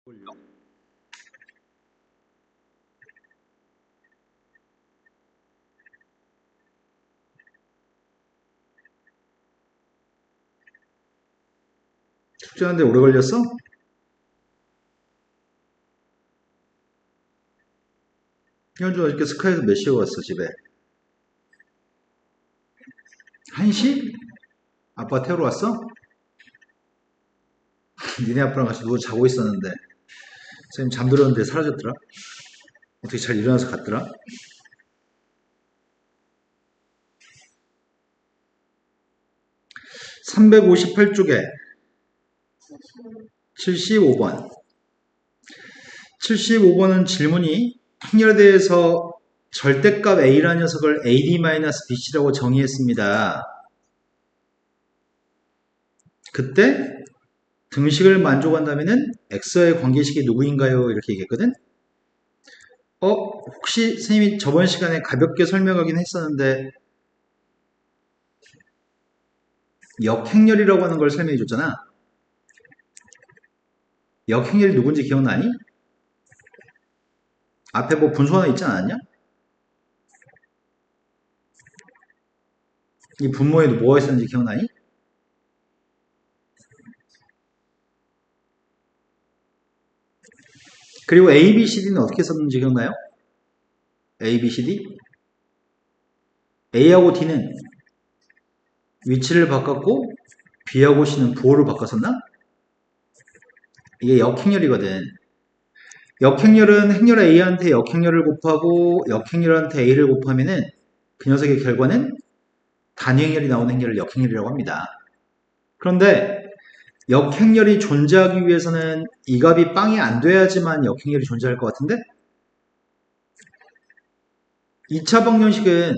걸려? 숙제하는데 오래 걸렸어? 현주 어저께 스카이에서 몇 시에 왔어 집에? 1시? 아빠 태우러 왔어? 니네 아빠랑 같이 누워 자고 있었는데 선생님 잠들었는데 사라졌더라? 어떻게 잘 일어나서 갔더라? 358쪽에 75번 75번은 질문이 행렬에 대해서 절대값 A라는 녀석을 AD-BC라고 정의했습니다. 그때 등식을 만족한다면은 X와의 관계식이 누구인가요? 이렇게 얘기했거든? 혹시 선생님이 저번 시간에 가볍게 설명하긴 했었는데 역행렬이라고 하는 걸 설명해 줬잖아. 역행렬이 누군지 기억나니? 앞에 뭐 분수 하나 있지 않았냐? 이 분모에도 뭐가 있었는지 기억나니? 그리고 A, B, C, D는 어떻게 썼는지 기억나요? A, B, C, D? A하고 D는 위치를 바꿨고 B하고 C는 부호를 바꿨었나? 이게 역행렬이거든. 역행렬은 행렬 A한테 역행렬을 곱하고 역행렬한테 A를 곱하면은 그 녀석의 결과는 단위행렬이 나오는 행렬을 역행렬이라고 합니다. 그런데 역행렬이 존재하기 위해서는 이 값이 빵이 안 돼야지만 역행렬이 존재할 것 같은데 2차 방정식은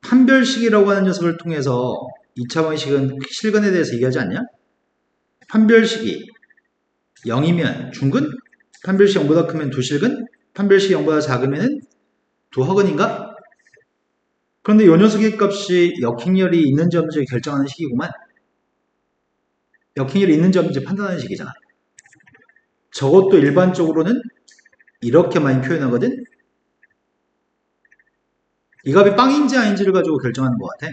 판별식이라고 하는 녀석을 통해서 2차 방정식은 실근에 대해서 얘기하지 않냐? 판별식이 0이면 중근? 판별식 0보다 크면 두실근? 판별식이 0보다 작으면 두허근인가? 그런데 이 녀석의 값이 역행렬이 있는지 없는지 결정하는 식이구만. 역행렬이 있는지 없는지 판단하는 식이잖아. 저것도 일반적으로는 이렇게 많이 표현하거든? 이 값이 빵인지 아닌지를 가지고 결정하는 것 같아.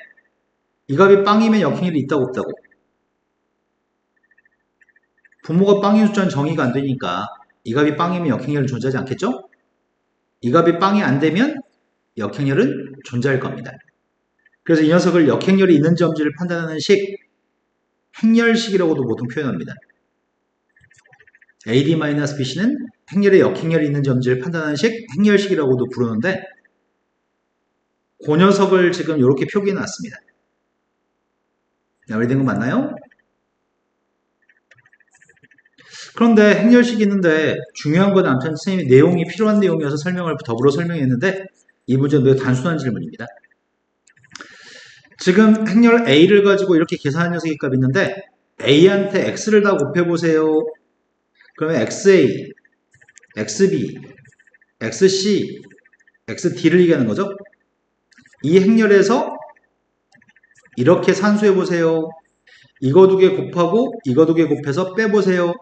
이 값이 빵이면 역행렬이 있다고 없다고. 부모가 빵인 숫자는 정의가 안 되니까 이 값이 빵이면 역행렬은 존재하지 않겠죠? 이 값이 빵이 안 되면 역행렬은 존재할 겁니다. 그래서 이 녀석을 역행렬이 있는지 없는지를 판단하는 식, 행렬식이라고도 보통 표현합니다. AD-BC는 행렬의 역행렬이 있는지 없는지를 판단하는 식, 행렬식이라고도 부르는데 그 녀석을 지금 이렇게 표기해 놨습니다. 이해된 거 맞나요? 그런데 행렬식이 있는데 중요한 건 아무튼 선생님이 내용이 필요한 내용이어서 설명을 더불어 설명했는데 이 문제는 매우 단순한 질문입니다. 지금 행렬 A를 가지고 이렇게 계산한 녀석의 값이 있는데 A한테 X를 다 곱해보세요. 그러면 XA, XB, XC, XD를 얘기하는 거죠. 이 행렬에서 이렇게 산수해보세요. 이거 두 개 곱하고 이거 두 개 곱해서 빼보세요.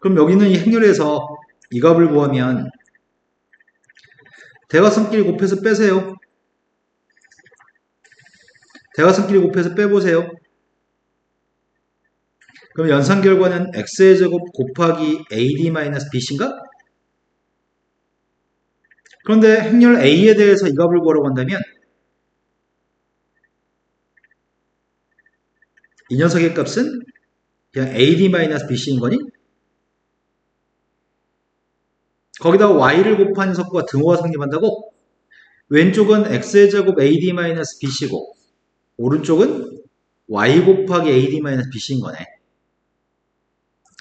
그럼 여기는 이 행렬에서 이 값을 구하면 대각선끼리 곱해서 빼세요. 대각선끼리 곱해서 빼보세요. 그럼 연산 결과는 x의 제곱 곱하기 ad-bc인가? 그런데 행렬 a에 대해서 이 값을 구하라고 한다면 이 녀석의 값은 그냥 ad-bc인 거니? 거기다가 y를 곱한 녀석과 등호가 성립한다고? 왼쪽은 x의 제곱 ad-bc고 오른쪽은 y 곱하기 ad-bc인 거네.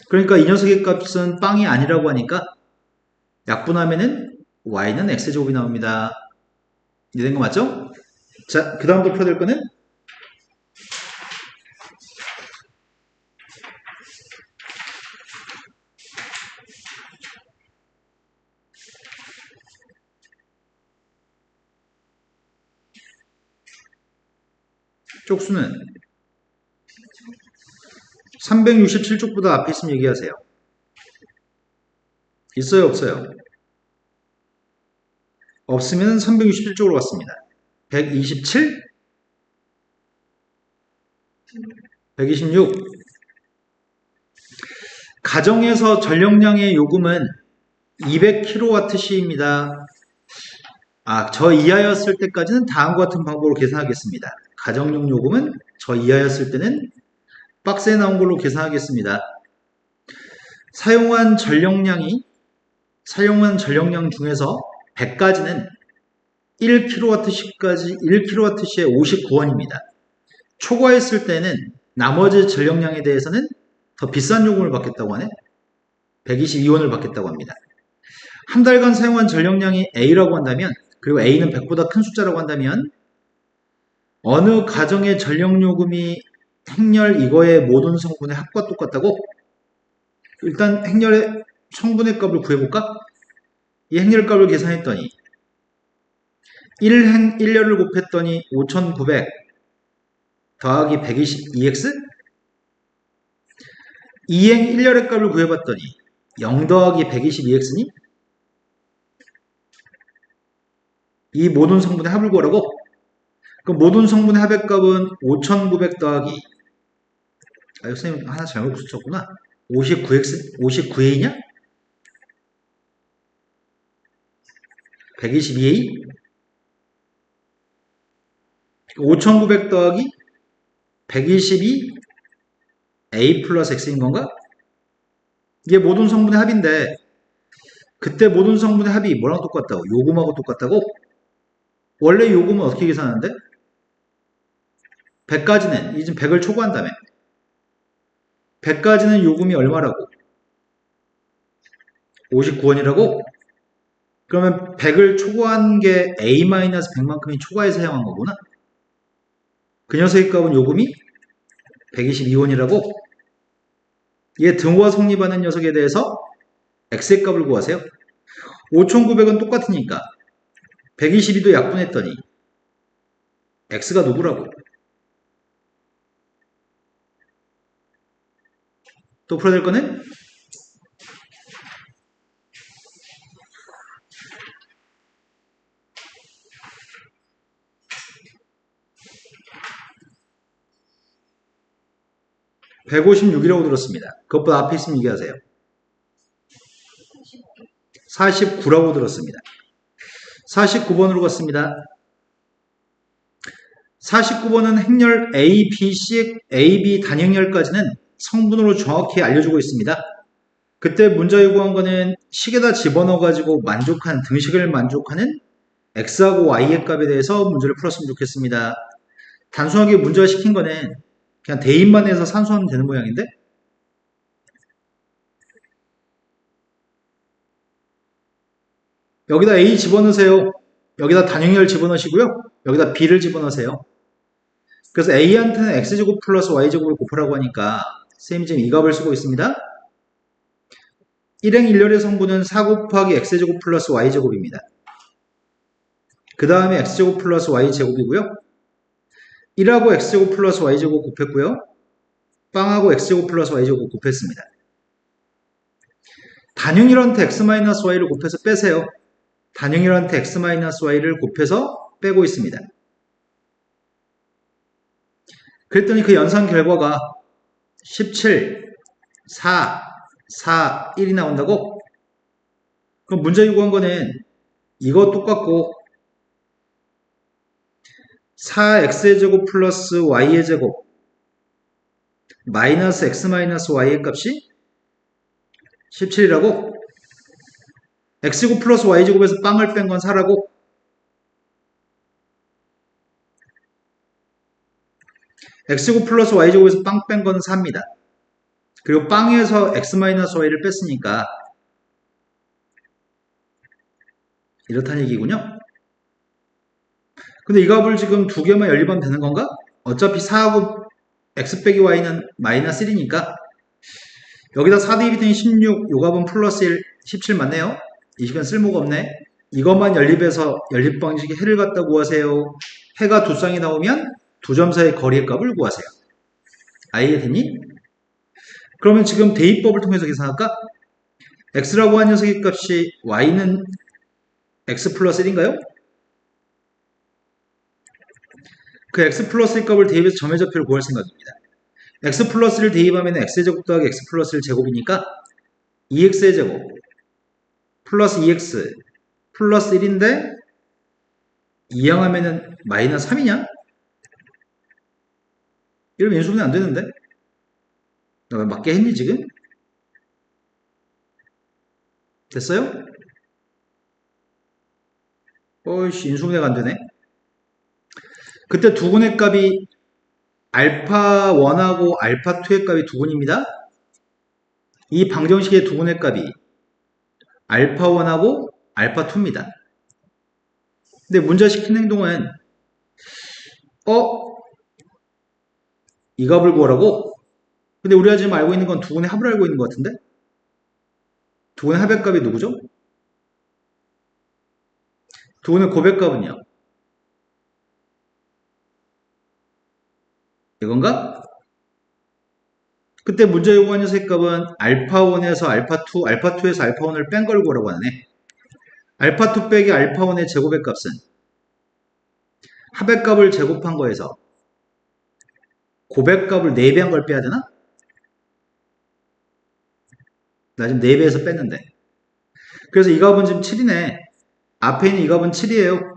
그러니까 이 녀석의 값은 빵이 아니라고 하니까 약분하면은 y는 x제곱이 나옵니다. 이해된 거 맞죠? 자, 그 다음부터 풀어야 될 거는 쪽수는 367쪽보다 앞에 있으면 얘기하세요. 있어요, 없어요? 없으면 367쪽으로 갔습니다. 127? 126. 가정에서 전력량의 요금은 200kWh입니다. 저 이하였을 때까지는 다음과 같은 방법으로 계산하겠습니다. 가정용 요금은 저 이하였을 때는 박스에 나온 걸로 계산하겠습니다. 사용한 전력량 중에서 100까지는 1kWh에 59원입니다. 초과했을 때는 나머지 전력량에 대해서는 더 비싼 요금을 받겠다고 하네. 122원을 받겠다고 합니다. 한 달간 사용한 전력량이 A라고 한다면, 그리고 A는 100보다 큰 숫자라고 한다면 어느 가정의 전력요금이 행렬 이거의 모든 성분의 합과 똑같다고? 일단 행렬의 성분의 값을 구해볼까? 이 행렬 값을 계산했더니 1열을 곱했더니 5900 더하기 122x 2행 1열의 값을 구해봤더니 0 더하기 122x니? 이 모든 성분의 합을 구하라고? 그럼 모든 성분의 합의 값은 5900 더하기 선생님 하나 잘못 붙였구나. 59A냐? 122A? 5900 더하기 122A 플러스 X인 건가? 이게 모든 성분의 합인데 그때 모든 성분의 합이 뭐랑 똑같다고? 요금하고 똑같다고? 원래 요금은 어떻게 계산하는데? 100까지는, 이제 100을 초과한다며. 100까지는 요금이 얼마라고? 59원이라고? 그러면 100을 초과한 게 A-100만큼이 초과해서 사용한 거구나? 그 녀석의 값은 요금이 122원이라고? 얘 등호가 성립하는 녀석에 대해서 X의 값을 구하세요. 5900은 똑같으니까 122도 약분했더니 X가 누구라고? 또 풀어야 될 거는? (156이라고) 들었습니다. 그것보다 앞에 있으면 얘기하세요. 49라고 들었습니다. 49번으로 갔습니다. 49번은 행렬 A, B, C, A, B 단행렬까지는 성분으로 정확히 알려주고 있습니다. 그때 문자 요구한 거는 식에다 집어넣어가지고 등식을 만족하는 X하고 Y의 값에 대해서 문제를 풀었으면 좋겠습니다. 단순하게 문제화 시킨 거는 그냥 대입만 해서 산수하면 되는 모양인데? 여기다 A 집어넣으세요. 여기다 단행열 집어넣으시고요. 여기다 B를 집어넣으세요. 그래서 A한테는 X제곱 플러스 Y제곱을 곱하라고 하니까 쌤이 지금 이 값을 쓰고 있습니다. 1행 1열의 성분은 4 곱하기 X제곱 플러스 Y제곱입니다. 그 다음에 X제곱 플러스 Y제곱이고요. 1하고 X제곱 플러스 Y제곱 곱했고요. 빵하고 X제곱 플러스 Y제곱 곱했습니다. 단용일한테 X-Y를 곱해서 빼세요. 단용일한테 X-Y를 곱해서 빼고 있습니다. 그랬더니 그 연산 결과가 17, 4, 4, 1이 나온다고? 그럼 문제 요구한 거는 이거 똑같고 4x의 제곱 플러스 y의 제곱 마이너스 x 마이너스 y의 값이 17이라고? x제곱 플러스 y제곱에서 빵을 뺀 건 4라고? x제곱 플러스 y제곱에서 빵 뺀 건 4입니다. 그리고 빵에서 x 마이너스 y를 뺐으니까 이렇다는 얘기군요. 근데 이 값을 지금 두 개만 연립하면 되는 건가? 어차피 4하고 x 빼기 y는 마이너스 1이니까 여기다 4 대입했더니 16, 요 값은 플러스 1, 17 맞네요. 이 시간 쓸모가 없네. 이것만 연립해서 연립 방식의 해를 갖다 구하세요. 해가 두 쌍이 나오면 두 점 사이의 거리의 값을 구하세요. 이해되니? 그러면 지금 대입법을 통해서 계산할까? x라고 한 녀석의 값이 y는 x 플러스 1인가요? 그 x 플러스 1 값을 대입해서 점의 좌표를 구할 생각입니다. x 플러스 1을 대입하면 x의 제곱 더하기 x 플러스 1 제곱이니까 2x의 제곱 플러스 2x 플러스 1인데 2항하면은 마이너스 3이냐? 이러면 인수분해 안 되는데? 나 왜 맞게 했니 지금? 됐어요? 어이씨 인수분해가 안 되네. 그때 두근의 값이 알파 1하고 알파 2의 값이 두근입니다. 이 방정식의 두근의 값이 알파 1하고 알파 2입니다. 근데 문제 시킨 행동은 이 값을 구하라고? 근데 우리가 지금 알고 있는 건 두근의 합을 알고 있는 것 같은데? 두근의 합의 값이 누구죠? 두근의 곱의 값은요? 이건가? 그때 문제 요구한 녀석의 값은 알파1에서 알파2, 알파2에서 알파1을 뺀 걸 구하라고 하네. 알파2 빼기 알파1의 제곱의 값은 합의 값을 제곱한 거에서 곱의 값을 4배한 걸 빼야 되나? 나 지금 4배에서 뺐는데. 그래서 이 값은 지금 7이네. 앞에 있는 이 값은 7이에요.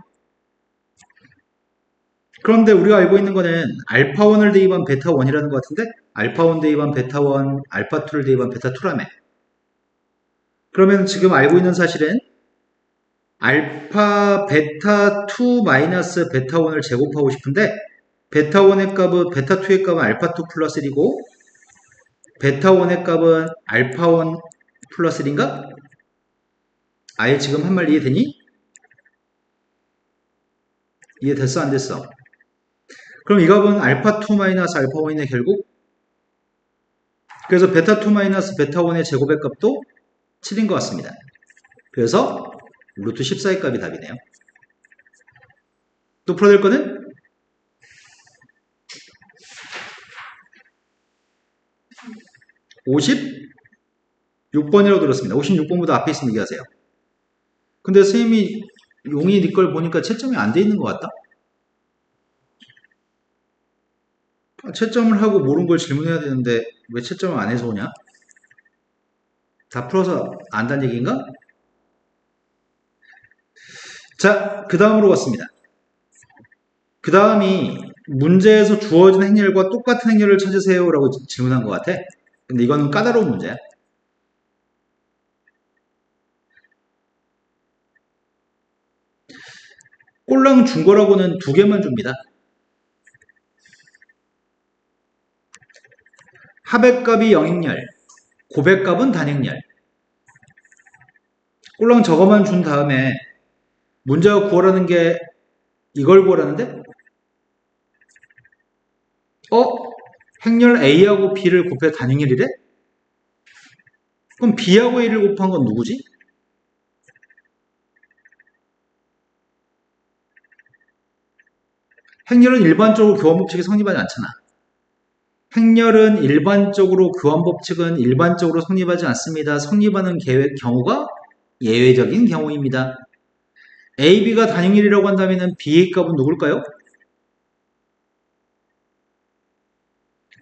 그런데 우리가 알고 있는 거는 알파1을 대입한 베타1이라는 것 같은데 알파1 대입한 베타1, 알파2를 대입한 베타2라며. 그러면 지금 알고 있는 사실은 알파 베타2 마이너스 베타1을 제곱하고 싶은데 베타1의 값은 베타2의 값은 알파2 플러스 1이고 베타1의 값은 알파1 플러스 1인가? 아예 지금 한 말 이해되니? 이해됐어 안 됐어? 그럼 이 값은 알파2 마이너스 알파1이네 결국? 그래서 베타2 마이너스 베타1의 제곱의 값도 7인 것 같습니다. 그래서 루트 14의 값이 답이네요. 또 풀어야 될 거는 56번이라고 들었습니다. 56번보다 앞에 있으면 얘기하세요. 근데 선생님이 용이 네 걸 보니까 채점이 안 돼 있는 것 같다? 채점을 하고 모르는 걸 질문해야 되는데 왜 채점을 안 해서 오냐? 다 풀어서 안다는 얘기인가? 자, 그 다음으로 갔습니다. 그 다음이 문제에서 주어진 행렬과 똑같은 행렬을 찾으세요 라고 질문한 것 같아. 근데 이거는 까다로운 문제야. 꼴랑 준 거라고는 2개만 줍니다. 합의 값이 영행렬, 곱의 값은 단행렬. 꼴랑 저거만 준 다음에 문제가 구하라는 게 이걸 구하라는데? 행렬 A하고 B를 곱해 단행렬이래? 그럼 B하고 A를 곱한 건 누구지? 행렬은 일반적으로 교환법칙이 성립하지 않잖아. 행렬은 일반적으로 교환법칙은 일반적으로 성립하지 않습니다. 성립하는 경우가 예외적인 경우입니다. A, B가 단행렬이라고 한다면 B의 값은 누굴까요?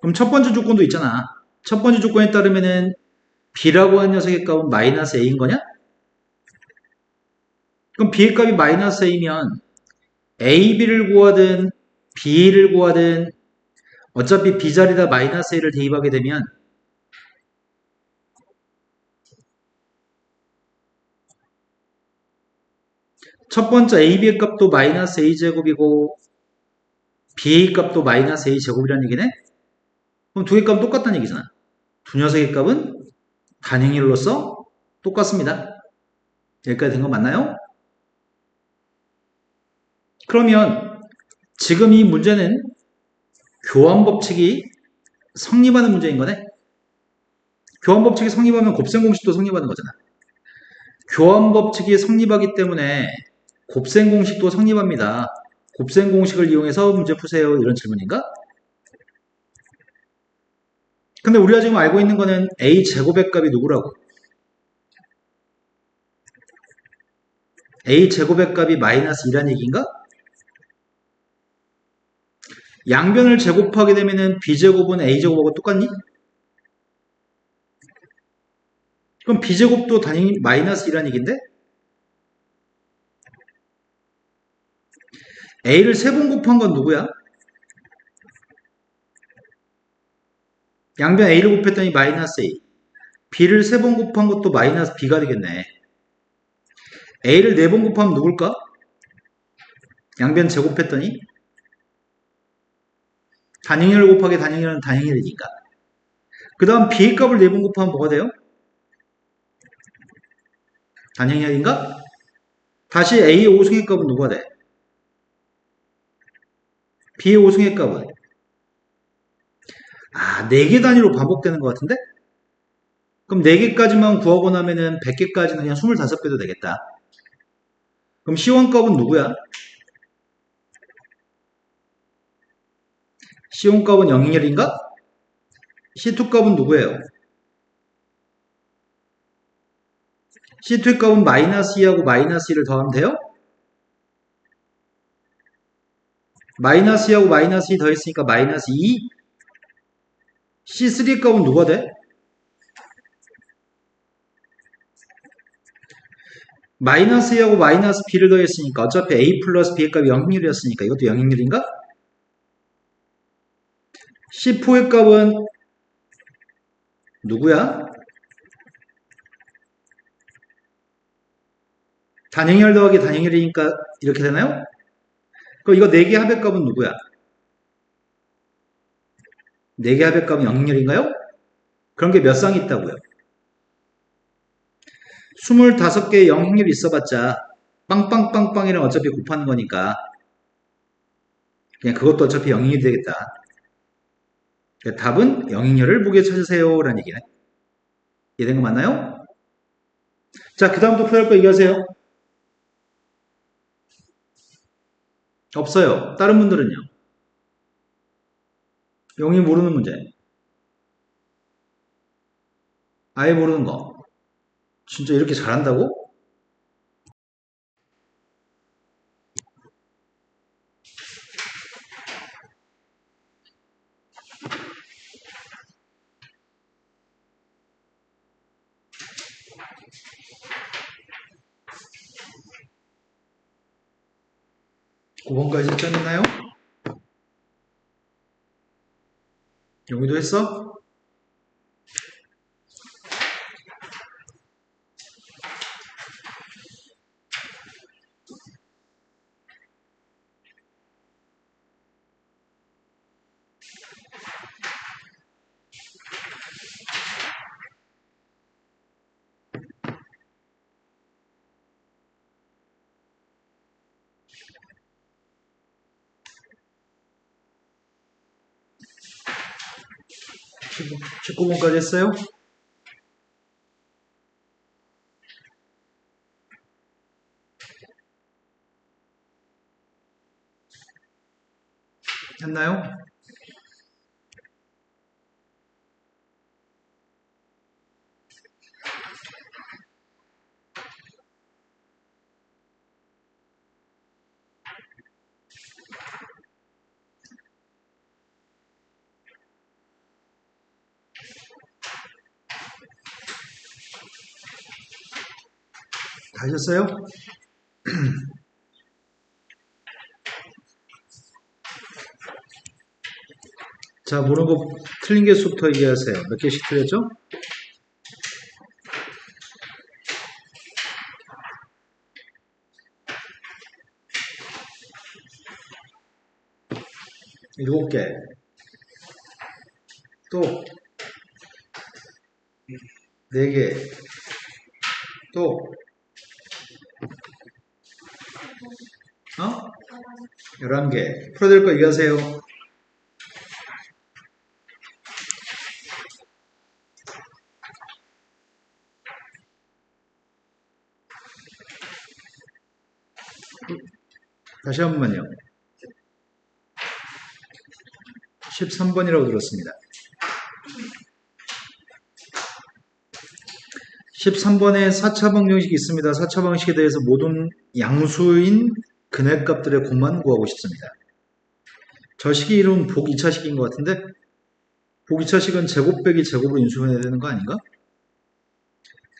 그럼 첫 번째 조건도 있잖아. 첫 번째 조건에 따르면은 B라고 한 녀석의 값은 마이너스 A인 거냐? 그럼 B의 값이 마이너스 A면 A, B를 구하든 B를 구하든 어차피 B 자리에다 마이너스 A를 대입하게 되면 첫 번째 A, B의 값도 마이너스 A 제곱이고 B의 값도 마이너스 A 제곱이라는 얘기네? 그럼 두 개 값은 똑같다는 얘기잖아. 두 녀석의 값은 단행일로서 똑같습니다. 여기까지 된 거 맞나요? 그러면 지금 이 문제는 교환법칙이 성립하는 문제인 거네? 교환법칙이 성립하면 곱셈공식도 성립하는 거잖아. 교환법칙이 성립하기 때문에 곱셈공식도 성립합니다. 곱셈공식을 이용해서 문제 푸세요. 이런 질문인가? 근데 우리가 지금 알고 있는 거는 A 제곱의 값이 누구라고? a제곱의 값이 마이너스 2란 얘기인가? 양변을 제곱하게 되면은 b제곱은 a제곱하고 똑같니? 그럼 b제곱도 당연히 마이너스 2란 얘기인데? a를 3번 곱한 건 누구야? 양변 a를 곱했더니 마이너스 a. b를 3번 곱한 것도 마이너스 b가 되겠네. a를 4번 곱하면 누굴까? 양변 제곱했더니 단행열 곱하기 단행열은 단행열이니까. 그 다음 b의 값을 4번 곱하면 뭐가 돼요? 단행열인가? 다시 a의 오승의 값은 누가 돼? b의 오승의 값은 4개 단위로 반복되는 것 같은데? 그럼 4개까지만 구하고 나면은 100개까지는 그냥 25배도 되겠다. 그럼 C1 값은 누구야? C1 값은 영행열인가? C2 값은 누구예요? C2의 값은 마이너스 2하고 마이너스 2를 더하면 돼요? 마이너스 2하고 마이너스 2 더했으니까 마이너스 2. C3의 값은 누가 돼? 마이너스 2하고 마이너스 b를 더했으니까 어차피 a 플러스 b의 값이 영행열이었으니까 이것도 영행열인가? C4의 값은 누구야? 단행열 더하기 단행열이니까 이렇게 되나요? 그럼 이거 4개 합의 값은 누구야? 4개 합의 값은 영행열인가요? 그런 게 몇 쌍이 있다고요? 25개의 영행열이 있어봤자 빵빵빵빵이랑 어차피 곱하는 거니까 그냥 그것도 어차피 영행열이 되겠다. 그러니까 답은 영행열을 보게 찾으세요 라는 얘기네. 이해된 거 맞나요? 자, 그 다음부터 풀어할 거 얘기하세요. 없어요. 다른 분들은요? 영이 모르는 문제. 아예 모르는 거. 진짜 이렇게 잘한다고? 구 5번까지 했잖아요? 영희도 했어? 십구 번까지 했어요? 했나요? 다 하셨어요? 자, 모르는 거 틀린 개수부터 얘기하세요. 몇 개씩 틀렸죠? 일곱 개. 또, 네 개. 또, 11개. 풀어야 될 거 얘기하세요. 다시 한 번만요. 13번이라고 들었습니다. 13번에 4차 방정식이 있습니다. 4차 방식에 대해서 모든 양수인 근해값들의 곱만 구하고 싶습니다. 저 식의 이름은 복 2차식인 것 같은데 복 2차식은 제곱 빼기 제곱으로 인수해야 되는 거 아닌가?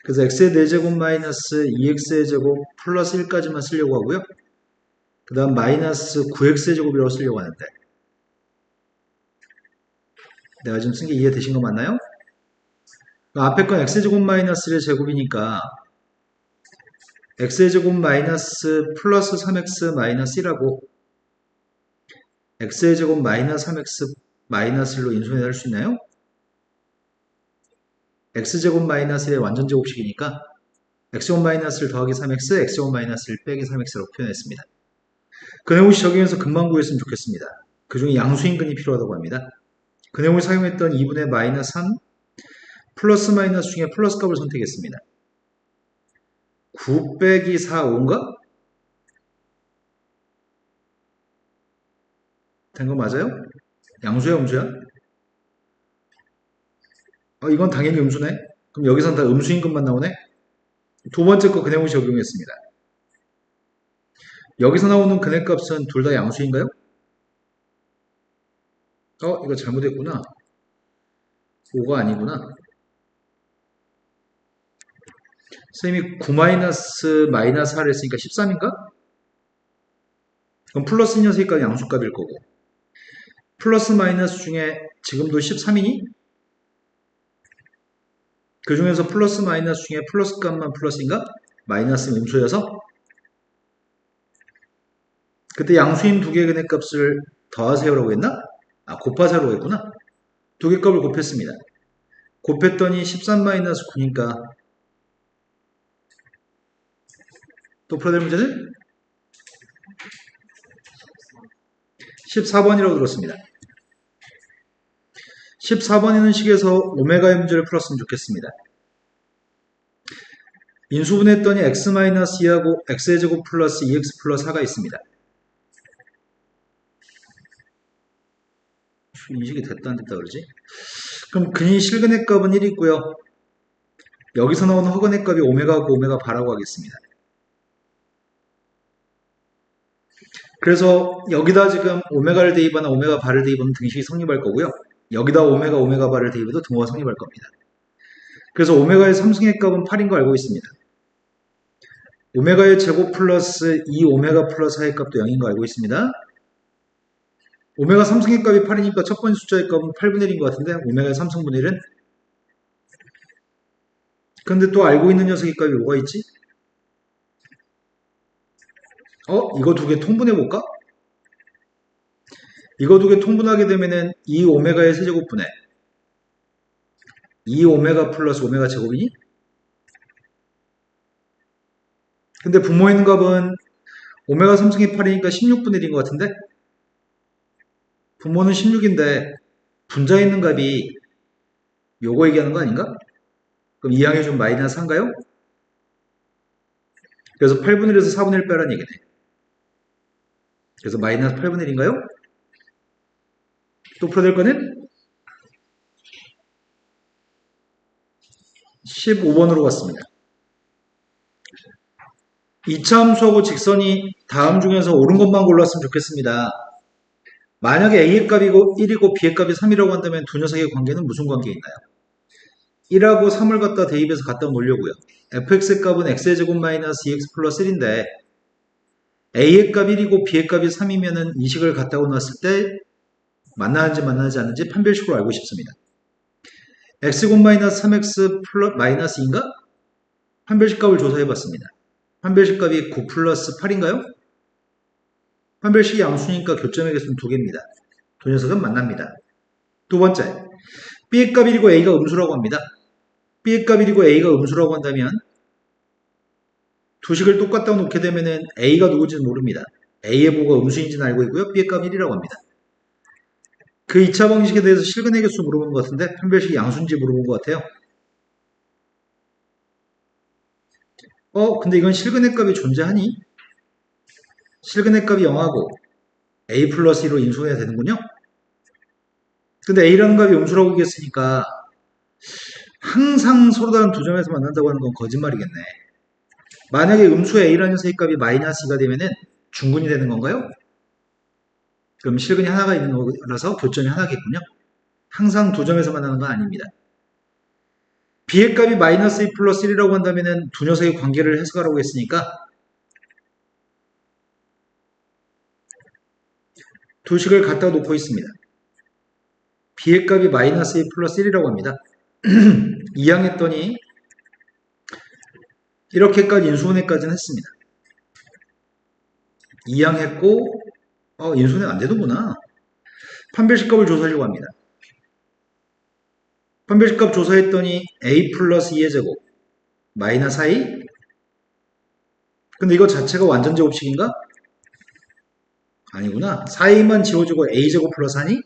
그래서 x의 4제곱 마이너스 2x의 제곱 플러스 1까지만 쓰려고 하고요. 그 다음 마이너스 9x의 제곱이라고 쓰려고 하는데 내가 지금 쓴 게 이해되신 거 맞나요? 앞에 건 x제곱 마이너스 1의 제곱이니까 x의 제곱 마이너스 플러스 3x 마이너스 1하고 x의 제곱 마이너스 3x 마이너스 1로 인수해야 할 수 있나요? x제곱 마이너스 1의 완전 제곱식이니까 x제곱 마이너스 1 더하기 3x, x제곱 마이너스 1 빼기 3x라고 표현했습니다. 그 내용을 적용해서 금방 구했으면 좋겠습니다. 그 중에 양수인근이 필요하다고 합니다. 그 내용을 사용했던 2분의 마이너스 3 플러스 마이너스 중에 플러스 값을 선택했습니다. 9 빼기 4, 5인가? 된 거 맞아요? 양수야, 음수야? 이건 당연히 음수네. 그럼 여기선 다 음수인근만 나오네? 두 번째 거 그 내용을 적용했습니다. 여기서 나오는 근해값은 둘 다 양수인가요? 이거 잘못했구나. 5가 아니구나. 선생님이 9 마이너스 4를 했으니까 13인가? 그럼 플러스 녀석이니까 양수값일 거고. 플러스 마이너스 중에 지금도 13이니? 그 중에서 플러스 마이너스 중에 플러스 값만 플러스인가? 마이너스는 음수여서? 그때 양수인 두 개의 근해값을 더하세요라고 했나? 곱하세요라고 했구나. 두 개 값을 곱했습니다. 곱했더니 13 마이너스 9니까 또 풀어야 될 문제는 14번이라고 들었습니다. 14번 있는 식에서 오메가의 문제를 풀었으면 좋겠습니다. 인수분해했더니 x-2하고 x의 제곱 플러스 2x 플러스 4가 있습니다. 인식이 됐다 안 됐다 그러지? 그럼 근이 실근의 값은 1이 있고요. 여기서 나오는 허근의 값이 오메가고 오메가 바라고 하겠습니다. 그래서 여기다 지금 오메가를 대입하나 오메가 바를 대입하면 등식이 성립할 거고요. 여기다 오메가 바를 대입해도 등호가 성립할 겁니다. 그래서 오메가의 3승의 값은 8인 거 알고 있습니다. 오메가의 제곱 플러스 2오메가 플러스 4의 값도 0인 거 알고 있습니다. 오메가 3승의 값이 8이니까 첫 번째 숫자의 값은 8분의 1인 것 같은데 오메가의 3승분의 1은? 근데 또 알고 있는 녀석의 값이 뭐가 있지? 이거 두 개 통분해볼까? 이거 두 개 통분하게 되면은 2오메가의 세제곱분의 2오메가 플러스 오메가 제곱이니? 근데 분모 있는 값은 오메가 3승의 8이니까 16분의 1인 것 같은데? 분모는 16인데 분자 있는 값이 요거 얘기하는 거 아닌가? 그럼 이 항이 좀 마이너스 4인가요? 그래서 8분의 1에서 4분의 1 빼라는 얘기네. 그래서 마이너스 8분의 1인가요? 또 풀어야 될 거는 15번으로 갔습니다. 2차 함수하고 직선이 다음 중에서 옳은 것만 골랐으면 좋겠습니다. 만약에 A의 값이 1이고 B의 값이 3이라고 한다면 두 녀석의 관계는 무슨 관계인가요? 1하고 3을 갖다 대입해서 갖다 놓으려고요. fx의 값은 x의 제곱 마이너스 2x 플러스 1인데 A의 값 1이고 B의 값이 3이면은 이 식을 갖다 놓았을 때 만나는지 만나지 않는지 판별식으로 알고 싶습니다. x곱 마이너스 3x 플러스 마이너스 2인가? 판별식 값을 조사해봤습니다. 판별식 값이 9 플러스 8인가요? 판별식이 양수니까 교점의 개수는 2개입니다. 두 녀석은 만납니다. 두 번째, B의 값 1이고 A가 음수라고 합니다. B의 값 1이고 A가 음수라고 한다면 두 식을 똑같다고 놓게 되면 A가 누구인지는 모릅니다. A의 보가 음수인지는 알고 있고요. B의 값 1이라고 합니다. 그 2차 방식에 대해서 실근의 개수 물어본 것 같은데 판별식이 양수인지 물어본 것 같아요. 근데 이건 실근의 값이 존재하니? 실근의 값이 0하고 A 플러스 2로 인수해야 되는군요. 근데 A라는 값이 음수라고 얘기했으니까 항상 서로 다른 두 점에서 만난다고 하는 건 거짓말이겠네. 만약에 음수 a라는 녀석의 값이 마이너스 2가 되면은 중근이 되는 건가요? 그럼 실근이 하나가 있는 거라서 교점이 하나겠군요. 항상 두 점에서 만나는 건 아닙니다. b의 값이 마이너스 2 플러스 1이라고 한다면은 두 녀석의 관계를 해석하라고 했으니까 두 식을 갖다 놓고 있습니다. b의 값이 마이너스 2 플러스 1이라고 합니다. 이항했더니 이렇게까지 인수분해까지는 했습니다. 이항했고 인수분해 안 되는구나. 판별식값을 조사하려고 합니다. 판별식값 조사했더니 a 플러스 2의 제곱 마이너스 4a. 근데 이거 자체가 완전 제곱식인가? 아니구나. 4a만 지워주고 a제곱 플러스 4니?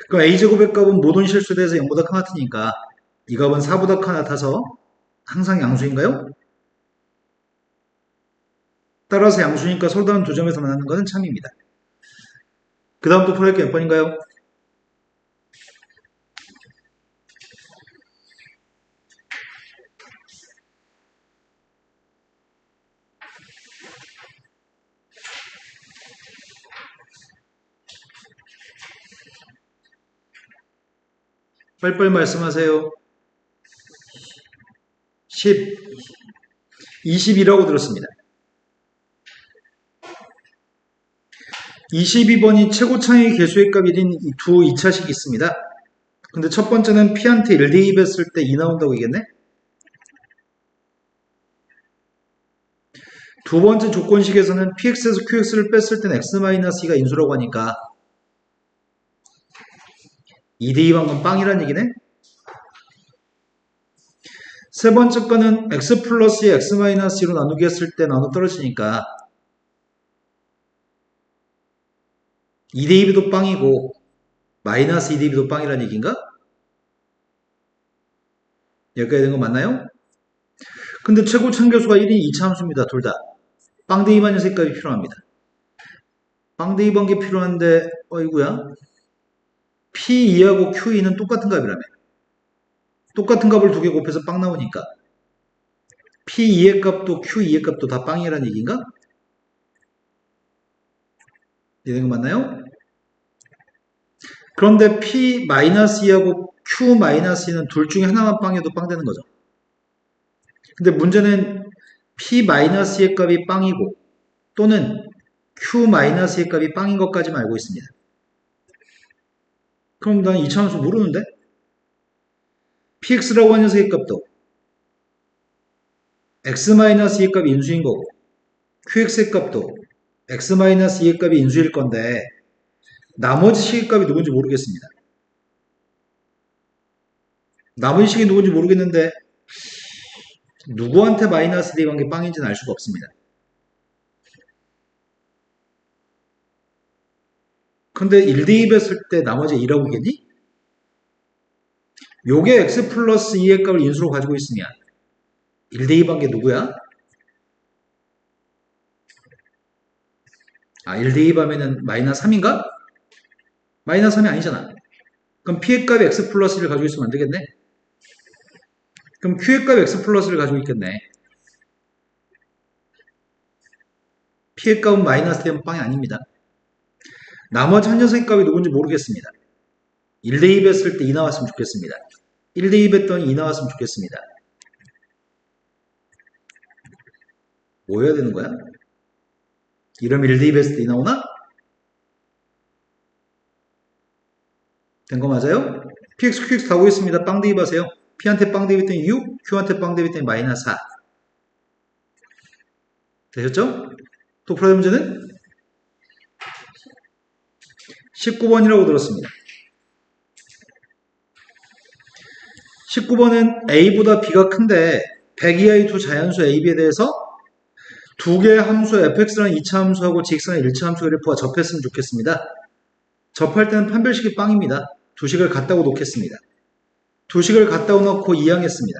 그럼 a제곱의 값은 모든 실수대에서 0보다 큰 같으니까 이 값은 4보다 큰 같아서 항상 양수인가요? 따라서 양수니까 서로 다른 두 점에서 만나는 것은 참입니다. 그 다음 또 풀어야 할 게 몇 번인가요? 빨리빨리 말씀하세요. 10, 20이라고 들었습니다. 22번이 최고차의 개수의 값이 된 두 2차식이 있습니다. 근데 첫 번째는 P한테 1 대입했을 때 2 나온다고 얘기했네? 두 번째 조건식에서는 Px에서 Qx를 뺐을 땐 X-2가 인수라고 하니까 2 대입한 건 빵이란 얘기네? 세 번째 거는 X 플러스에 X-2로 나누기 했을 때 나눠 떨어지니까 2 대입도 빵이고 마이너스 2 대입도 빵이란 얘기인가? 여기까지 된 거 맞나요? 근데 최고 참교수가 1인 2차 함수입니다. 둘 다. 빵 대입한 녀석까지 필요합니다. 빵 대입한 게 필요한데 어이구야. P2하고 Q2는 똑같은 값이라며. 똑같은 값을 두 개 곱해서 빵 나오니까 P2의 값도 Q2의 값도 다 빵이라는 얘기인가? 이해된 거 맞나요? 그런데 P-2하고 Q-2는 둘 중에 하나만 빵이어도 빵 되는 거죠. 근데 문제는 P-의 값이 빵이고 또는 Q-의 값이 빵인 것까지만 알고 있습니다. 그럼 난 이차함수 모르는데? px라고 하는 녀석의 값도 x-2의 값이 인수인 거고 qx의 값도 x-2의 값이 인수일 건데 나머지 식의 값이 누군지 모르겠습니다. 나머지 식이 누군지 모르겠는데 누구한테 마이너스 대입한 게 빵인지는 알 수가 없습니다. 근데 1대입했을 때 나머지 2라고겠니? 요게 x 플러스 2의 값을 인수로 가지고 있으면 1대입한 게 누구야? 1대입하면은 마이너스 3인가? 마이너스 3이 아니잖아. 그럼 p의 값이 x 플러스 1을 가지고 있으면 안 되겠네? 그럼 q의 값이 x 플러스를 가지고 있겠네. p의 값은 마이너스 되면 빵이 아닙니다. 나머지 한 녀석의 값이 누군지 모르겠습니다. 1대입했을 때 2 나왔으면 좋겠습니다. 1대입했더니 2 나왔으면 좋겠습니다. 뭐 해야 되는 거야? 이러면 1대입했을 때 2 나오나? 된 거 맞아요? px, qx 다 보겠습니다. 빵 대입하세요. p한테 빵 대입했더니 6, q한테 빵 대입했더니 마이너스 4. 되셨죠? 또 풀어야 문제는 19번이라고 들었습니다. 19번은 a보다 b가 큰데 100 이하의 두 자연수 a, b에 대해서 두 개의 함수 fx라는 2차 함수하고 gx라는 1차 함수 그래프가 접했으면 좋겠습니다. 접할 때는 판별식이 빵입니다. 두 식을 갖다고 놓겠습니다. 두 식을 갖다고 놓고 이항했습니다.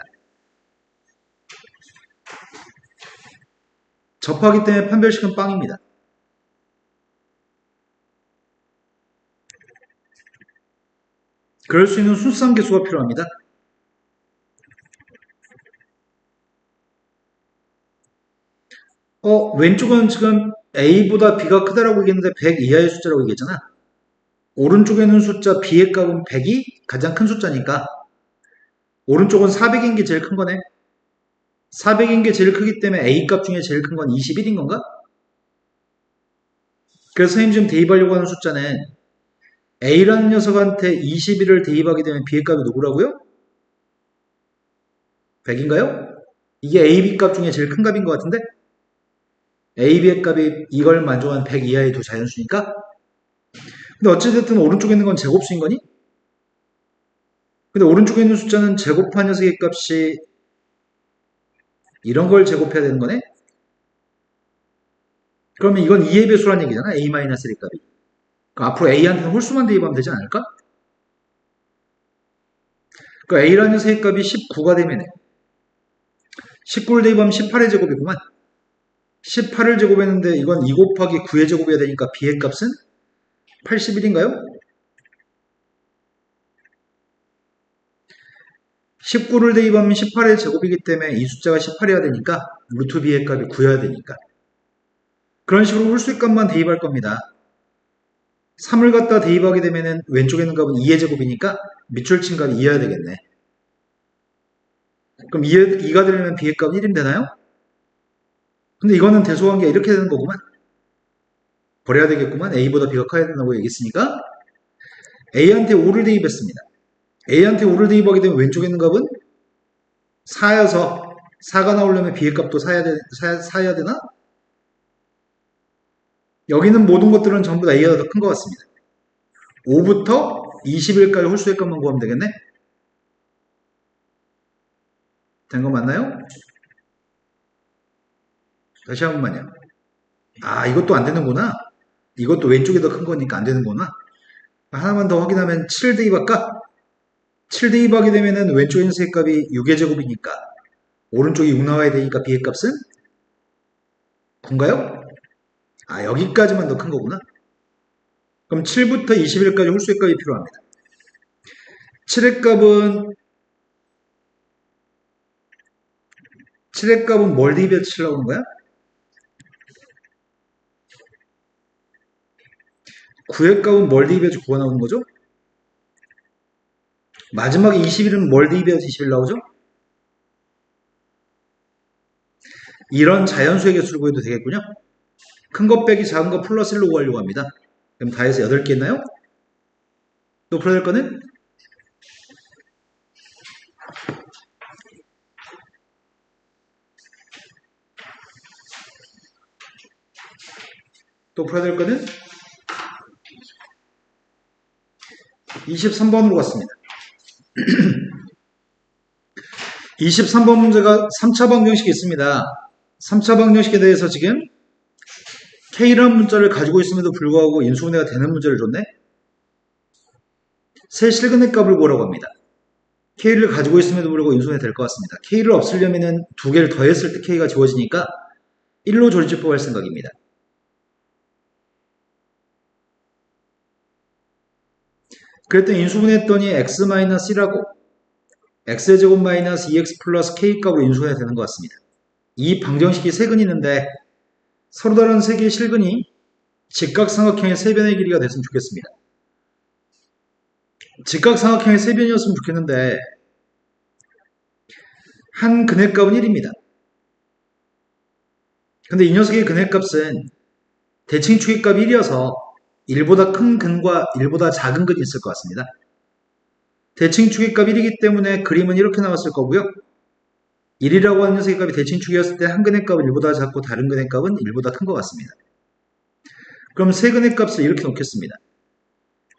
접하기 때문에 판별식은 빵입니다. 그럴 수 있는 순수한 개수가 필요합니다. 왼쪽은 지금 A보다 B가 크다라고 얘기했는데 100 이하의 숫자라고 얘기했잖아. 오른쪽에 있는 숫자 B의 값은 100이 가장 큰 숫자니까 오른쪽은 400인 게 제일 큰 거네. 400인 게 제일 크기 때문에 A 값 중에 제일 큰 건 21인 건가? 그래서 선생님 지금 대입하려고 하는 숫자는 A라는 녀석한테 21을 대입하게 되면 B의 값이 누구라고요? 100인가요? 이게 A, B 값 중에 제일 큰 값인 것 같은데? A, B의 값이 이걸 만족한 100 이하의 두 자연수니까? 근데 어찌됐든 오른쪽에 있는 건 제곱수인 거니? 근데 오른쪽에 있는 숫자는 제곱한 녀석의 값이 이런 걸 제곱해야 되는 거네? 그러면 이건 2의 배수란 얘기잖아. A-1의 값이. 그러니까 앞으로 A한테는 홀수만 대입하면 되지 않을까? 그러니까 A라는 녀석의 값이 19가 되면 19를 대입하면 18의 제곱이구만. 18을 제곱했는데 이건 2 곱하기 9의 제곱이어야 되니까 B의 값은 81인가요? 19를 대입하면 18의 제곱이기 때문에 이 숫자가 18이어야 되니까 루트 B의 값이 9여야 되니까 그런 식으로 홀수의 값만 대입할 겁니다. 3을 갖다 대입하게 되면 왼쪽에 있는 값은 2의 제곱이니까 밑줄 친 값이 2여야 되겠네. 그럼 2가 되려면 B의 값 1이 되나요? 근데 이거는 대소관계가 이렇게 되는 거구만. 버려야 되겠구만. A보다 B가 커야 된다고 얘기했으니까 A한테 5를 대입했습니다. A한테 5를 대입하게 되면 왼쪽에 있는 값은 4여서 4가 나오려면 B의 값도 사야 되나? 여기 있는 모든 것들은 전부 다 A가 더 큰 것 같습니다. 5부터 21까지 홀수의 값만 구하면 되겠네? 된 거 맞나요? 다시 한 번만요. 아, 이것도 안 되는구나. 이것도 왼쪽이 더 큰 거니까 안 되는구나. 하나만 더 확인하면 7 대입할까? 7 대입하게 되면은 왼쪽에 있는 세 값이 6의 제곱이니까 오른쪽이 6 나와야 되니까 B의 값은 9인가요? 아, 여기까지만 더 큰 거구나. 그럼 7부터 21까지 홀수의 값이 필요합니다. 7의 값은 뭘 대입해서 7 나오는 거야? 9의 값은 뭘 대입해서 9가 나오는 거죠? 마지막에 21은 뭘 대입해서 21 나오죠? 이런 자연수의 개수를 구해도 되겠군요. 큰 것 빼기 작은 거 플러스 1로 구하려고 합니다. 그럼 다 해서 8개 있나요? 또 풀어야 될 거는? 또 풀어야 될 거는? 23번으로 갔습니다. 23번 문제가 3차 방정식이 있습니다. 3차 방정식에 대해서 지금 K라는 문자를 가지고 있음에도 불구하고 인수분해가 되는 문제를 줬네. 새 실근의 값을 구하라고 합니다. K를 가지고 있음에도 불구하고 인수분해 될 것 같습니다. K를 없애려면 두 개를 더했을 때 K가 지워지니까 1로 조립집법 할 생각입니다. 그랬더니 인수분해했더니 x-1라고 x의 제곱 마이너스 2x 플러스 k 값으로 인수분해가 되는 것 같습니다. 이 방정식이 세 근이 있는데 서로 다른 세 개의 실근이 직각삼각형의 세 변의 길이가 됐으면 좋겠습니다. 직각삼각형의 세 변이었으면 좋겠는데 한 근의 값은 1입니다. 근데 이 녀석의 근의 값은 대칭축의 값이 1이어서 1보다 큰 근과 1보다 작은 근이 있을 것 같습니다. 대칭축의 값 1이기 때문에 그림은 이렇게 나왔을 거고요. 1이라고 하는 녀석의 값이 대칭축이었을 때 한 근의 값은 1보다 작고 다른 근의 값은 1보다 큰 것 같습니다. 그럼 세 근의 값을 이렇게 놓겠습니다.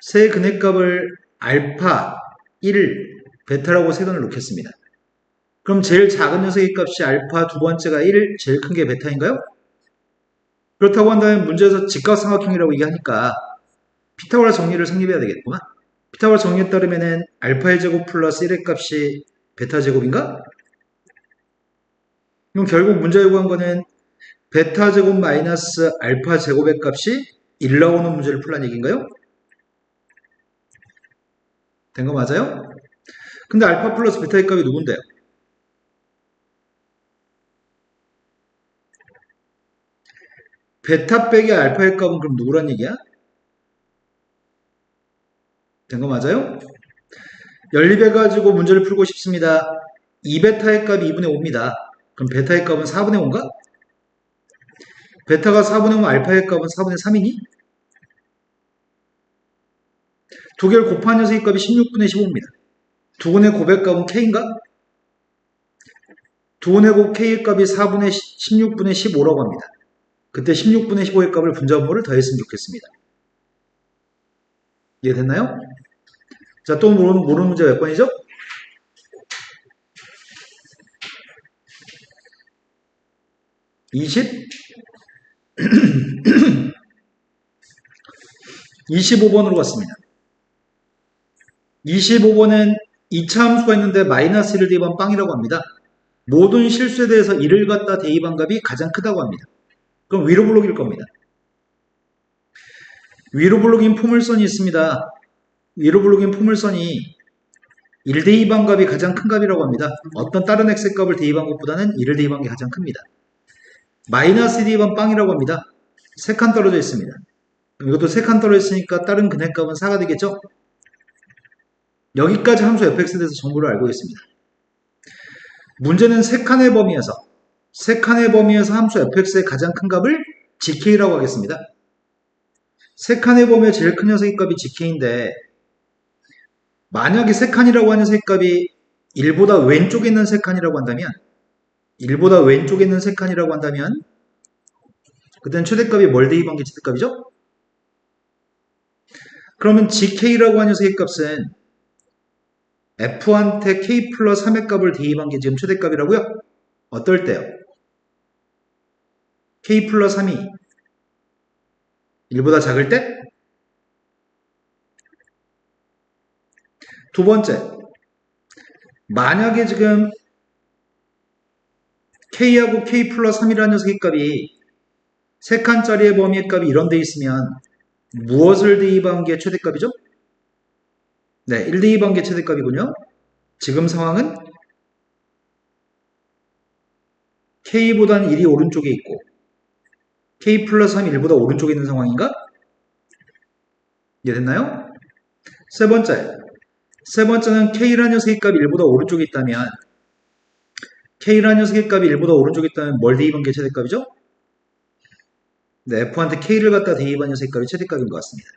세 근의 값을 알파, 1, 베타라고 세 근을 놓겠습니다. 그럼 제일 작은 녀석의 값이 알파, 두 번째가 1, 제일 큰 게 베타인가요? 그렇다고 한다면 문제에서 직각삼각형이라고 얘기하니까 피타고라스 정리를 성립해야 되겠구만. 피타고라스 정리에 따르면 알파의 제곱 플러스 1의 값이 베타 제곱인가? 그럼 결국 문제 요구한 거는 베타 제곱 마이너스 알파 제곱의 값이 1 나오는 문제를 풀란 얘기인가요? 된 거 맞아요? 근데 알파 플러스 베타의 값이 누군데요? 베타 빼기 알파의 값은 그럼 누구란 얘기야? 된 거 맞아요? 연립해가지고 문제를 풀고 싶습니다. 2베타의 값이 2분의 5입니다. 그럼 베타의 값은 4분의 5인가? 베타가 4분의 5면 알파의 값은 4분의 3이니? 두 개를 곱한 녀석의 값이 16분의 15입니다. 두분의 곱의 값은 k인가? 두분의 곱 k의 값이 16분의 15라고 합니다. 그때 16분의 15의 값을 분자분모를 더했으면 좋겠습니다. 이해됐나요? 자, 또 모르는 문제 몇 번이죠? 20? 25번으로 갔습니다. 25번은 2차 함수가 있는데 마이너스 1을 대입한 빵이라고 합니다. 모든 실수에 대해서 1을 갖다 대입한 값이 가장 크다고 합니다. 그럼 위로 블록일 겁니다. 위로 블록인 포물선이 있습니다. 위로 블록인 포물선이 1 대입한 값이 가장 큰 값이라고 합니다. 어떤 다른 x의 값을 대입한 것보다는 1을 대입한 게 가장 큽니다. 마이너스 대입한 빵이라고 합니다. 3칸 떨어져 있습니다. 이것도 3칸 떨어져 있으니까 다른 근해값은 4가 되겠죠? 여기까지 함수 fx에 대해서 정보를 알고 있습니다. 문제는 3칸의 범위에서 함수 fx의 가장 큰 값을 gk라고 하겠습니다. 3칸의 범위의 제일 큰 녀석의 값이 gk인데 만약에 3칸이라고 하는 녀석의 값이 1보다 왼쪽에 있는 3칸이라고 한다면 1보다 왼쪽에 있는 3칸이라고 한다면 그때는 최대값이 뭘 대입한 게 최대값이죠? 그러면 gk라고 하는 녀석의 값은 f한테 k 플러스 3의 값을 대입한 게 지금 최대값이라고요? 어떨 때요? k 플러스 3이 1보다 작을 때? 두 번째, 만약에 지금 k하고 k 플러스 3이라는 녀석의 값이 3칸짜리의 범위의 값이 이런 데 있으면 무엇을 대입한 게 최대값이죠? 네, 1 대입한 게 최대값이군요. 지금 상황은 k보다는 1이 오른쪽에 있고 k 플러스 3이 1보다 오른쪽에 있는 상황인가? 이해됐나요? 세 번째는 k라는 녀석의 값이 1보다 오른쪽에 있다면 k라는 녀석의 값이 1보다 오른쪽에 있다면 뭘 대입한 게 최대값이죠? 네, f한테 k를 갖다 대입한 녀석의 값이 최대값인 것 같습니다.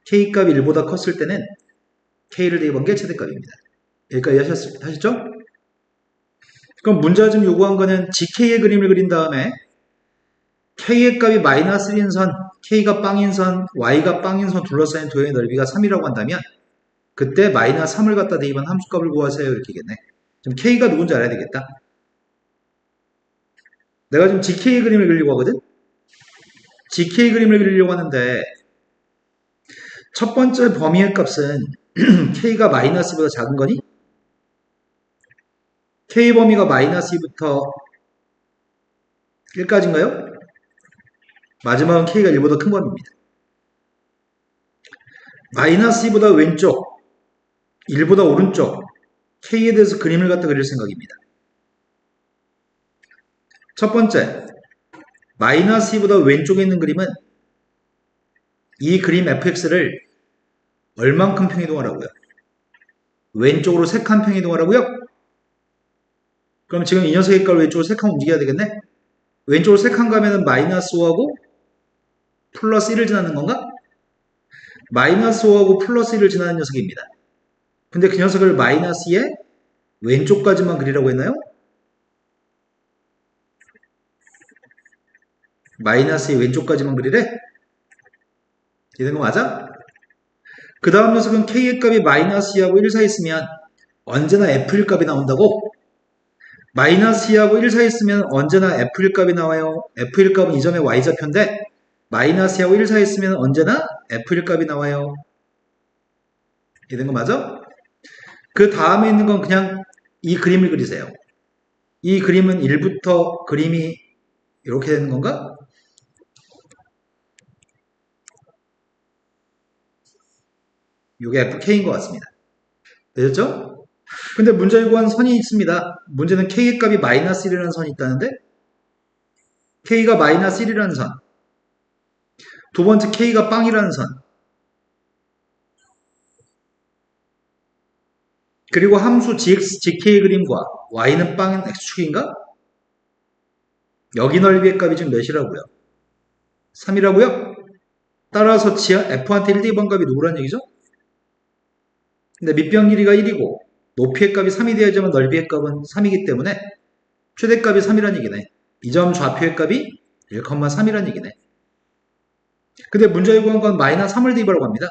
k 값이 1보다 컸을 때는 k를 대입한 게 최대값입니다. 여기까지 하셨죠? 그럼 문제가 지금 요구한 거는 gk의 그림을 그린 다음에 k의 값이 마이너스 1인 선, k가 빵인 선, y가 빵인 선 둘러싸인 도형의 넓이가 3이라고 한다면 그때 마이너스 3을 갖다 대입한 함수값을 구하세요. 이렇게겠네. 지금 k가 누군지 알아야 되겠다. 내가 지금 gk의 그림을 그리려고 하거든? gk의 그림을 그리려고 하는데 첫 번째 범위의 값은 k가 마이너스 2보다 작은 거니? k 범위가 마이너스 2부터 1까지인가요? 마지막은 k가 1보다 큰 범위입니다. 마이너스 2보다 왼쪽, 1보다 오른쪽 k에 대해서 그림을 갖다 그릴 생각입니다. 첫 번째, 마이너스 2보다 왼쪽에 있는 그림은 이 그림 fx를 얼만큼 평이동하라고요? 왼쪽으로 3칸 평이동하라고요? 그럼 지금 이 녀석의 값을 왼쪽으로 3칸 움직여야 되겠네? 왼쪽으로 3칸 가면은 마이너스 5하고 플러스 1을 지나는 건가? 마이너스 5하고 플러스 1을 지나는 녀석입니다. 근데 그 녀석을 마이너스 2의 왼쪽까지만 그리라고 했나요? 마이너스 2의 왼쪽까지만 그리래? 이해된 거 맞아? 그 다음 녀석은 k의 값이 마이너스 2하고 1 사이 있으면 언제나 f일 값이 나온다고? 마이너스 2하고 1 사이 있으면 언제나 f일 값이 나와요. f일 값은 이 점의 y좌표인데 마이너스 2하고 1 사이 있으면 언제나 f일 값이 나와요. 이해된 거 맞아? 그 다음에 있는 건 그냥 이 그림을 그리세요. 이 그림은 1부터 그림이 이렇게 되는 건가? 이게 fk인 것 같습니다. 되셨죠? 근데 문제에 구한 선이 있습니다. 문제는 K의 값이 마이너스 1이라는 선이 있다는데 K가 마이너스 1이라는 선, 두 번째 K가 빵이라는 선, 그리고 함수 gx, gk의 그림과 y는 빵인 x축인가? 여기 넓이의 값이 지금 몇이라고요? 3이라고요? 따라서 f한테 1 더하기 값이 누구란 얘기죠? 근데 밑변 길이가 1이고 높이의 값이 3이 되어야지만 넓이의 값은 3이기 때문에 최대값이 3이란 얘기네. 이 점 좌표의 값이 1,3이란 얘기네. 근데 문제에 구한 건 마이너스 3을 대입하라고 합니다.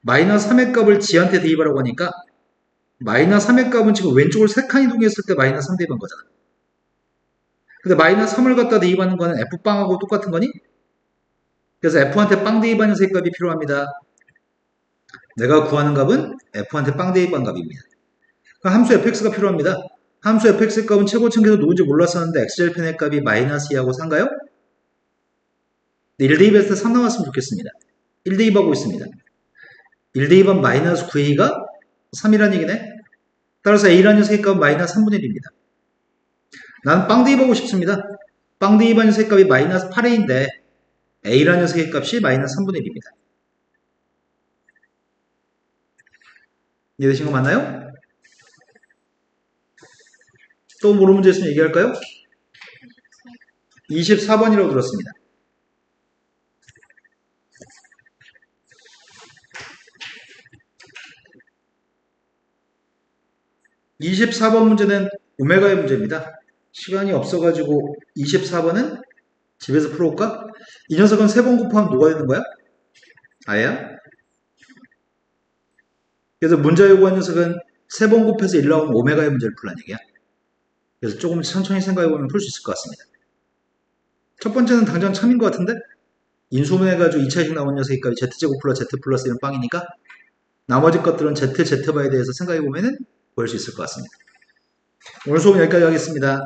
마이너스 3의 값을 g한테 대입하라고 하니까 마이너스 3의 값은 지금 왼쪽을 3칸 이동했을 때 마이너스 3 대입한 거잖아. 근데 마이너스 3을 갖다 대입하는 거는 f빵하고 똑같은 거니? 그래서 f한테 빵 대입한 녀석의 값이 필요합니다. 내가 구하는 값은 f한테 빵 대입한 값입니다. 그럼 함수 fx가 필요합니다. 함수 fx의 값은 최고층계에서 누군지 몰랐었는데 x절편의 값이 마이너스 2하고 3인가요? 1 대입했을 때 3 나왔으면 좋겠습니다. 1 대입하고 있습니다. 1 대입한 마이너스 9a가 3이라는 얘기네. 따라서 a라는 녀석의 값은 마이너스 3분의 1입니다. 나는 빵 대입하고 싶습니다. 빵 대입한 녀석의 값이 마이너스 8a인데 a라는 녀석의 값이 마이너스 3분의 1입니다. 이해되신 거 맞나요? 또 모르는 문제 있으면 얘기할까요? 24번이라고 들었습니다. 24번 문제는 오메가의 문제입니다. 시간이 없어가지고 24번은 집에서 풀어볼까? 이 녀석은 3번 곱하면 누가 되는 거야? 아야? 그래서 문제 요구한 녀석은 3번 곱해서 1 나오면 오메가의 문제를 풀란 얘기야. 그래서 조금 천천히 생각해보면 풀 수 있을 것 같습니다. 첫 번째는 당장 참인 것 같은데? 인수분해가지고 2차식 나온 녀석이 값이 z제곱 플러스 z 플러스 1은 빵이니까 나머지 것들은 z, z바에 대해서 생각해보면 보일 수 있을 것 같습니다. 오늘 수업은 여기까지 하겠습니다.